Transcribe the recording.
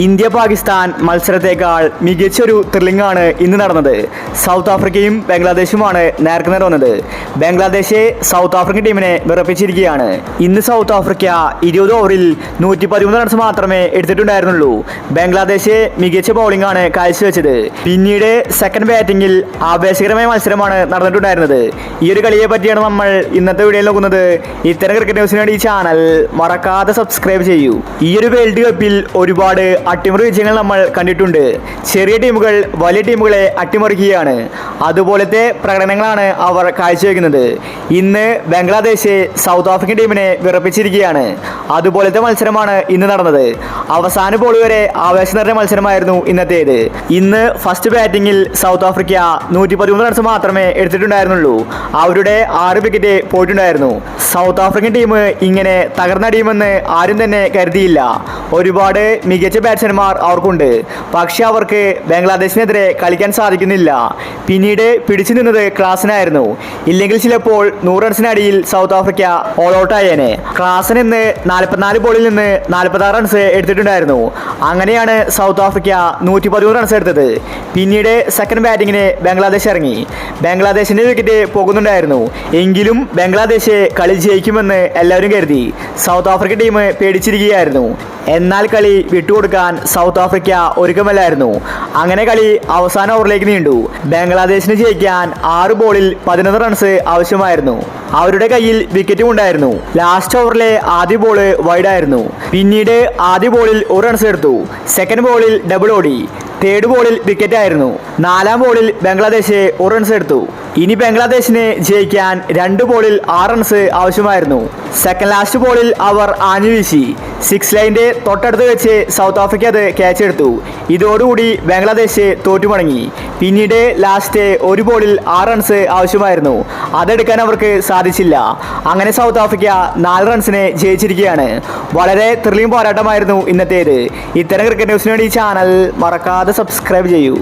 India Pakistan മത്സരത്തേക്കാൾ മികച്ചൊരു ത്രില്ലിംഗാണ് ഇന്ന് നടന്നത്. സൗത്ത് ആഫ്രിക്കയും ബംഗ്ലാദേശുമാണ് നേർക്കുനേർ വന്നത്. ബംഗ്ലാദേശ് സൗത്ത് ആഫ്രിക്കൻ ടീമിനെ വിറപ്പിച്ചിരിക്കുകയാണ്. ഇന്ന് സൗത്ത് ആഫ്രിക്ക 20 ഓവറിൽ 113 റൺസ് മാത്രമേ എടുത്തിട്ടുണ്ടായിരുന്നുള്ളൂ. ബംഗ്ലാദേശ് മികച്ച ബൗളിംഗാണ് കാഴ്ചവെച്ചത്. പിന്നീട് സെക്കൻഡ് ബാറ്റിംഗിൽ ആവേശകരമായ മത്സരമാണ് നടന്നിട്ടുണ്ടായിരുന്നത്. ഈ ഒരു കളിയെ പറ്റിയാണ് നമ്മൾ ഇന്നത്തെ വീഡിയോയിൽ നോക്കുന്നത്. ഇത്തരം ക്രിക്കറ്റ് ന്യൂസിന് വേണ്ടി ഈ ചാനൽ മറക്കാതെ സബ്സ്ക്രൈബ് ചെയ്യൂ. ഈ ഒരു വേൾഡ് കപ്പിൽ ഒരുപാട് അട്ടിമറി വിജയങ്ങൾ നമ്മൾ കണ്ടിട്ടുണ്ട്. ചെറിയ ടീമുകൾ വലിയ ടീമുകളെ അട്ടിമറിക്കുകയാണ്. അതുപോലത്തെ പ്രകടനങ്ങളാണ് അവർ കാഴ്ചവെക്കുന്നത്. ഇന്ന് ബംഗ്ലാദേശ് സൗത്ത് ആഫ്രിക്കൻ ടീമിനെ വിറപ്പിച്ചിരിക്കുകയാണ്. അതുപോലത്തെ മത്സരമാണ് ഇന്ന് നടന്നത്. അവസാന ബോൾ വരെ ആവേശം നിറഞ്ഞ മത്സരമായിരുന്നു ഇന്നത്തേത്. ഇന്ന് ഫസ്റ്റ് ബാറ്റിംഗിൽ സൗത്ത് ആഫ്രിക്ക 113 റൺസ് മാത്രമേ എടുത്തിട്ടുണ്ടായിരുന്നുള്ളൂ. അവരുടെ 6 വിക്കറ്റ് പോയിട്ടുണ്ടായിരുന്നു. സൗത്ത് ആഫ്രിക്കൻ ടീം ഇങ്ങനെ തകർന്നടിയുമെന്ന് ആരും തന്നെ കരുതിയില്ല. ഒരുപാട് മികച്ച ബാറ്റ്സ്മാൻമാർ അവർക്കുണ്ട്. പക്ഷെ അവർക്ക് ബംഗ്ലാദേശിനെതിരെ കളിക്കാൻ സാധിക്കുന്നില്ല. പിന്നീട് പിടിച്ചു നിന്നത് ക്ലാസിനായിരുന്നു. ഇല്ലെങ്കിൽ ചിലപ്പോൾ 100 റൺസിനടിയിൽ സൗത്ത് ആഫ്രിക്ക ഓൾ ഔട്ട് ആയേനെ. ക്ലാസൻ ഇന്ന് 44 ബോളിൽ നിന്ന് 46 റൺസ് എടുത്തിട്ടുണ്ടായിരുന്നു. അങ്ങനെയാണ് സൗത്ത് ആഫ്രിക്ക 113 റൺസ് എടുത്തത്. പിന്നീട് സെക്കൻഡ് ബാറ്റിങ്ങിന് ബംഗ്ലാദേശ് ഇറങ്ങി. ബംഗ്ലാദേശിന്റെ വിക്കറ്റ് പോകുന്നുണ്ടായിരുന്നു. എങ്കിലും ബംഗ്ലാദേശ് കളി ജയിക്കുമെന്ന് എല്ലാവരും കരുതി. സൗത്ത് ആഫ്രിക്കൻ ടീം പേടിച്ചിരിക്കുകയായിരുന്നു. എന്നാൽ കളി വിട്ടുകൊടുക്കാൻ സൗത്ത് ആഫ്രിക്ക ഒരുക്കമല്ലായിരുന്നു. അങ്ങനെ കളി അവസാന ഓവറിലേക്ക് നീണ്ടു. ബംഗ്ലാദേശിന് ജയിക്കാൻ 6 ബോളിൽ 11 റൺസ് ആവശ്യമായിരുന്നു. അവരുടെ കയ്യിൽ വിക്കറ്റും ഉണ്ടായിരുന്നു. ലാസ്റ്റ് ഓവറിലെ ആദ്യ ബോള് വൈഡായിരുന്നു. പിന്നീട് ആദ്യ ബോളിൽ 1 റൺസ് എടുത്തു. സെക്കൻഡ് ബോളിൽ ഡബിൾ ഓടി. തേർഡ് ബോളിൽ വിക്കറ്റ് ആയിരുന്നു. 4-ാം ബോളിൽ ബംഗ്ലാദേശ് 1 റൺസ് എടുത്തു. ഇനി ബംഗ്ലാദേശിന് ജയിക്കാൻ 2 ബോളിൽ 6 റൺസ് ആവശ്യമായിരുന്നു. സെക്കൻഡ് ലാസ്റ്റ് ബോളിൽ അവർ ആഞ്ഞു വീശി. 6 ലൈൻ്റെ തൊട്ടടുത്ത് വെച്ച് സൗത്ത് ആഫ്രിക്ക അത് ക്യാച്ച് എടുത്തു. ഇതോടുകൂടി ബംഗ്ലാദേശ് തോറ്റുമടങ്ങി. പിന്നീട് ലാസ്റ്റ് 1 ബോളിൽ 6 റൺസ് ആവശ്യമായിരുന്നു. അതെടുക്കാൻ അവർക്ക് സാധിച്ചില്ല. അങ്ങനെ സൗത്ത് ആഫ്രിക്ക 4 റൺസിന് ജയിച്ചിരിക്കുകയാണ്. വളരെ ത്രില്ലിംഗ് പോരാട്ടമായിരുന്നു ഇന്നത്തേത്. ഇത്തരം ക്രിക്കറ്റ് ന്യൂസിന് വേണ്ടി ഈ ചാനൽ മറക്കാതെ സബ്സ്ക്രൈബ് ചെയ്യൂ.